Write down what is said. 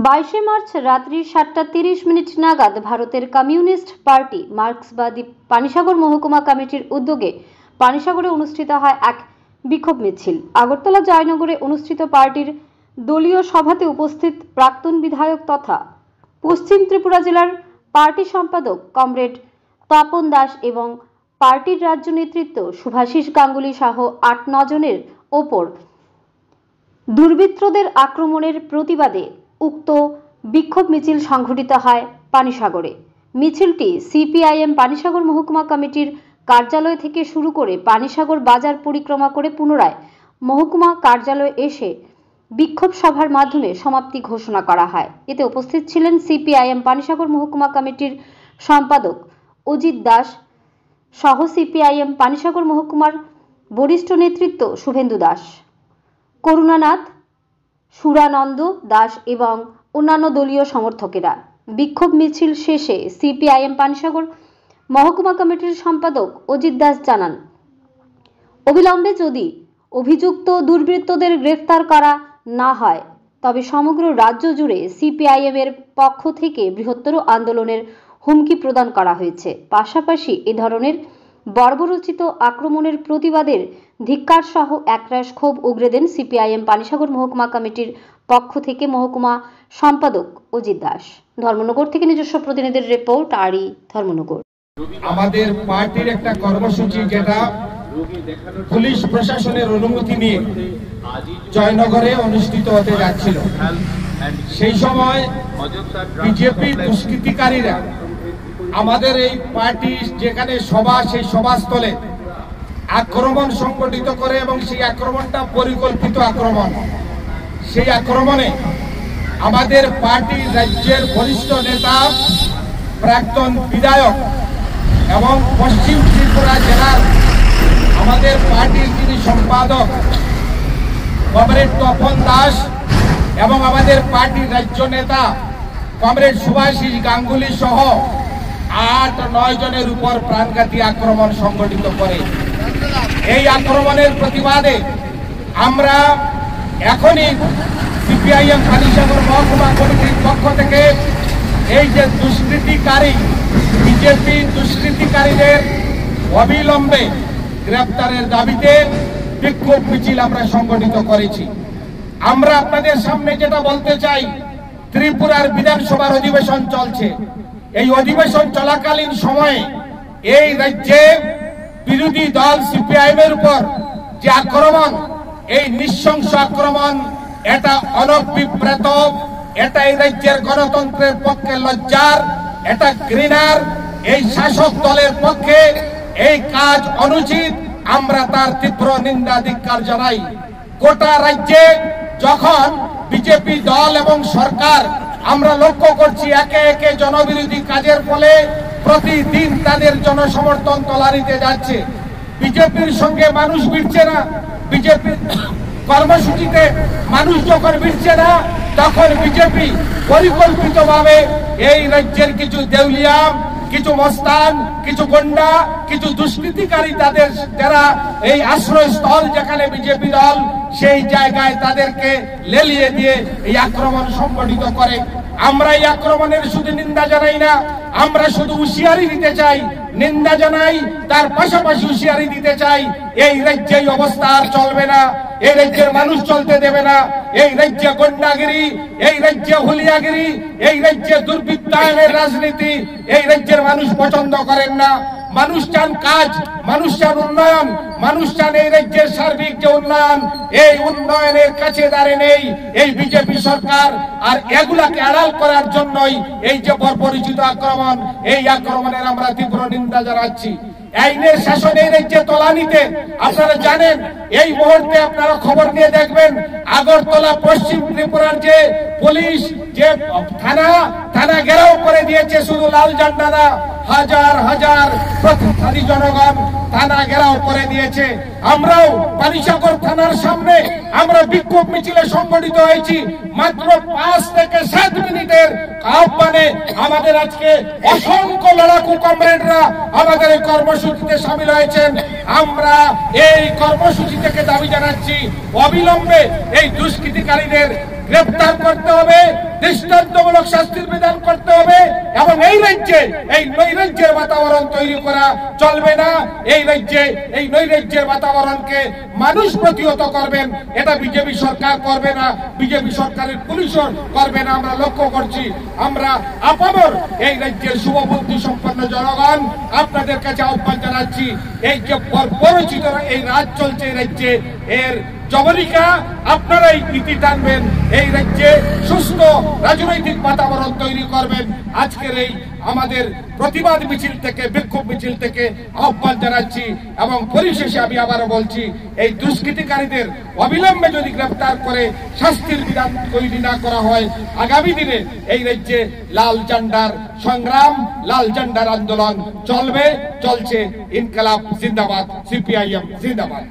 22 March রাত্রি 7:30 নাগাদ ভারতের কমিউনিস্ট পার্টি মার্ক্সবাদী পানিসাগর মহকুমা কমিটির উদ্যোগে পানিসাগরে অনুষ্ঠিত হয় এক বিক্ষোভ মিছিল। আগরতলা জয়নগরে অনুষ্ঠিত পার্টির দলীয় সভাতে উপস্থিত প্রাক্তন বিধায়ক তথা পশ্চিম ত্রিপুরা জেলার পার্টি সম্পাদক কমরেড তপন দাস এবং পার্টির রাজ্য নেতৃত্ব শুভাশিস গাঙ্গুলি সহ 8-9 জনের ওপর দুর্বৃত্তদের আক্রমণের প্রতিবাদে উক্ত বিক্ষোভ মিছিল সংঘটিত হয় পানিসাগরে। মিছিলটি সিপিআইএম পানিসাগর মহকুমা কমিটির কার্যালয় থেকে শুরু করে পানিসাগর বাজার পরিক্রমা করে পুনরায় মহকুমা কার্যালয়ে এসে বিক্ষোভ সভার মাধ্যমে সমাপ্তি ঘোষণা করা হয়। এতে উপস্থিত ছিলেন সিপিআইএম পানিসাগর মহকুমা কমিটির সম্পাদক অজিত দাস সহ সিপিআইএম পানিসাগর মহকুমার বরিষ্ঠ নেতৃত্ব শুভেন্দু দাস, করুণানাথ, সুরানন্দ দাস এবং অন্যান্য দলীয় সমর্থকেরা। বিক্ষোভ মিছিল শেষে সিপিআইএম পানিসাগর মহকুমা কমিটির সম্পাদক অজিত দাস জানান, অবিলম্বে যদি অভিযুক্ত দুর্বৃত্তদের গ্রেফতার করা না হয় তবে সমগ্র রাজ্য জুড়ে সিপিআইএম এর পক্ষ থেকে বৃহত্তর আন্দোলনের হুমকি প্রদান করা হয়েছে। পাশাপাশি এ ধরনের বর্বরোচিত আক্রমণের প্রতিবাদের ধিক্কার সহ একরাশ ক্ষোভ উগরে দেন সিপিআইএম পানিসাগর মহকুমা কমিটির পক্ষ থেকে মহকুমা সম্পাদক অজিত দাস। ধর্মনগর থেকে নিজস্ব প্রতিনিধির রিপোর্ট, আরই ধর্মনগর। আমাদের পার্টির একটা কর্মসূচি যেটা পুলিশ প্রশাসনের অনুমতি নিয়ে জয়নগরে অনুষ্ঠিত হতে যাচ্ছিল, সেই সময় বিজেপি দুষ্কৃতিকারীরা আমাদের এই পার্টি যেখানে সভা, সেই সভাস্থলে আক্রমণ সংগঠিত করে এবং সেই আক্রমণটা পরিকল্পিত আক্রমণ। সেই আক্রমণে আমাদের পার্টির রাজ্যের বরিষ্ঠ নেতা, প্রাক্তন বিধায়ক এবং পশ্চিম ত্রিপুরা জেলার আমাদের পার্টির যিনি সম্পাদক কমরেড তপন দাস এবং আমাদের পার্টির রাজ্য নেতা কমরেড শুভাশিস গাঙ্গুলি সহ 8-9 জনের উপর প্রাণঘাতী আক্রমণ সংগঠিত করে। এই আক্রমণের প্রতিবাদে আমরা এখনই সিপিআইএম পানিসাগর মহকুমা কমিটির পক্ষ থেকে এই যে দুষ্কৃতিকারী বিজেপি দুষ্কৃতিকারীদের অবিলম্বে গ্রেপ্তারের দাবিতে বিক্ষোভ মিছিল আমরা সংগঠিত করেছি। আমরা আপনাদের সামনে যেটা বলতে চাই, ত্রিপুরার বিধানসভার অধিবেশন চলছে। এই অধিবেশন চলাকালীন সময়ে এই রাজ্যে বিরোধী দল সিপিআইএম এর উপর যে আক্রমণ, এই নৃশংস আক্রমণ, এটা অনভিপ্রেত, এটা এই রাজ্যের গণতন্ত্রের পক্ষে লজ্জার, এটা ঘৃণার। এই শাসক দলের পক্ষে এই কাজ অনুচিত, আমরা তার তীব্র নিন্দা ধিক্কার জানাই। গোটা রাজ্যে যখন বিজেপি দল এবং সরকার আমরা লক্ষ্য করছি একে একে জনবিরোধী কাজের ফলে প্রতিদিন তাদের জনসমর্থন তলানিতে যাচ্ছে। বিজেপির সঙ্গে মানুষ ভিড়ছে না, বিজেপির কর্মসূচিতে মানুষ যখন ভিড়ছে না, তখন বিজেপি পরিকল্পিতভাবে এই রাজ্যের কিছু দেউলিয়া, কিছু মস্তান, কিছু গন্ডা, কিছু দুষ্কৃতিকারী তাদের যারা এই আশ্রয়স্থল যেখানে বিজেপি দল, সেই জায়গায় তাদেরকে লেলিয়ে দিয়ে এই আক্রমণ সংগঠিত করে। আমরা এই আক্রমণের শুধু নিন্দা জানাই না, আমরা শুধু হুঁশিয়ারি দিতে চাই, নিন্দা জানাই, তার পাশাপাশি হুঁশিয়ারি দিতে চাই। এই রাজ্যে এই অবস্থা আর চলবে না, এই রাজ্যের মানুষ চলতে দেবে না। এই রাজ্যে গন্ডাগিরি, এই রাজ্যে হুলিয়াগিরি, এই রাজ্যে দুর্বৃত্তায়নের রাজনীতি এই রাজ্যের মানুষ পছন্দ করেন না। মানুষ চান কাজ, মানুষ চান উন্নয়ন, মানুষ চান এই রাজ্যের সার্বিক যে উন্নয়ন, এই উন্নয়নের কাছে দাঁড়িয়ে নেই এই বিজেপি সরকার। আর এগুলাকে আড়াল করার জন্যই এই যে বর্বরিচিত আক্রমণ, এই আক্রমণের আমরা তীব্র নিন্দা জানাচ্ছি। আইনের শাসন এই রাজ্যে তলানিতে আপনারা জানেন, এই মুহূর্তে আপনারা খবর নিয়ে দেখবেন আগরতলা পশ্চিম ত্রিপুরার যে পুলিশ যে থানা ঘেরাও করে দিয়েছে, শুধু লাল ঝান্ডা না, হাজার হাজার প্রতিবাদী জনগণ থানা ঘেরাও করে দিয়েছে। আমরাও পানিসাগর থানার সামনে আমরা বিক্ষোভ মিছিলে সংগঠিত হয়েছি। মাত্র 5 থেকে 7 মিনিটের আহ্বানে আমাদের আজকে অসংখ্য লড়াকু কমরেডরা আমাদের এই কর্মসূচিতে সামিল হয়েছেন। আমরা এই কর্মসূচি থেকে দাবি জানাচ্ছি অবিলম্বে এই দুষ্কৃতিকারীদের গ্রেফতার করতে হবে, দৃষ্টান্তমূলক শাস্তির বিধান করতে হবে এবং এই রাজ্যে এই নৈরাজ্যের বাতাবরণ তৈরি করা চলবে না। এই রাজ্যে এই নৈরাজ্যের বাতাবরণকে মানুষ প্রতিহত করবেন, এটা বিজেপি সরকার করবে না, বিজেপি সরকারের পুলিশও করবে না। আমরা লক্ষ্য করছি, আমরা আপামর এই রাজ্যের শুভবুদ্ধি সম্পন্ন জনগণ আপনাদের কাছে আহ্বান জানাচ্ছি, এই যে পরিচিত এই রাজ চলছে এই রাজ্যে, এর জবনিকা আপনারাই নীতি টানবেন, এই রাজ্যে সুস্থ রাজনৈতিক বাতাবরণ তৈরি করবেন। আজকের এই আমাদের প্রতিবাদ মিছিল থেকে, বিক্ষোভ মিছিল থেকে আহ্বান জানাচ্ছি এবং পরিশেষে আমি আবারও বলছি, এই দুষ্কৃতিকারীদের অবিলম্বে যদি গ্রেফতার করে শাস্তির বিধান তৈরি না করা হয়, আগামী দিনে এই রাজ্যে লাল ঝান্ডার সংগ্রাম, লাল ঝান্ডার আন্দোলন চলবে, চলছে। ইনকলাব জিন্দাবাদ, সিপিআইএম জিন্দাবাদ।